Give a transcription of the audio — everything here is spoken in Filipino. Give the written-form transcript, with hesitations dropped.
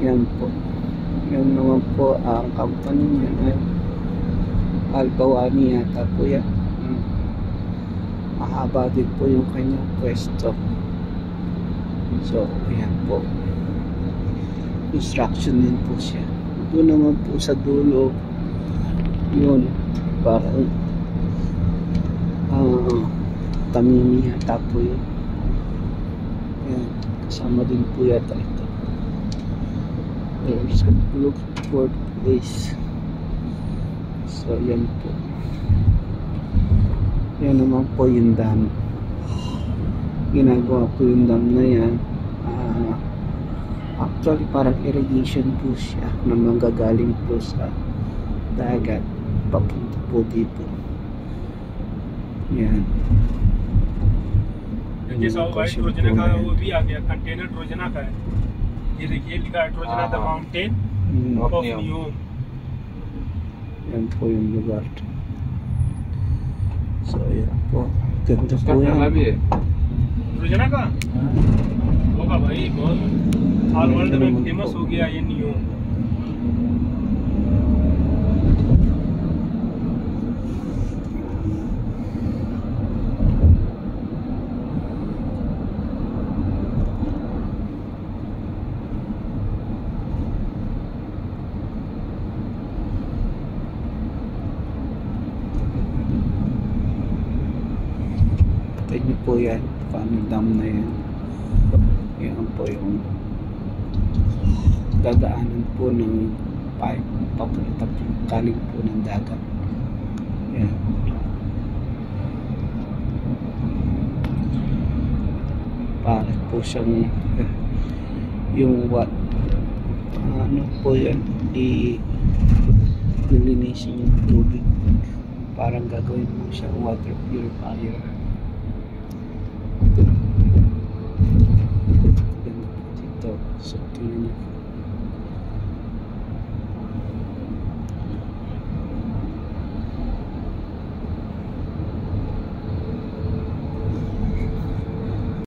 Yan po. Yan naman po ang company niya ay Albawani yata po yan. Mahaba din po yung kanyang pwesto. So, ayan po. Construction din po siya. Doon naman po sa dulo, yun, parang Tamimi yata po yun. Ayan, kasama din po yata ito. There's a look for place. So, yan po. Yan naman po yung dam. Ginagawa po yung dam na yan. Actually, parang irrigation po siya na manggagaling po sa dagat papunta po dito. Yan. जैसा व्हाइट ट्रोजना का वो भी आ गया कंटेनर ट्रोजना का है ये देखिए लिखा है ट्रोजना the mountain of NEOM yan po yung lugar. So yan po ganda po yan ट्रोजना का होगा भाई बहुत ऑल वर्ल्ड में फेमस हो गया ये NEOM Tignan niyo po yan paano dam na yan. Yan po yung dadaanan po ng pipe papunta po kaling po ng dagat. Yan. Parang po siyang yung what ano po yan lilinisin yung tubig. Parang gagawin po siyang water purifier.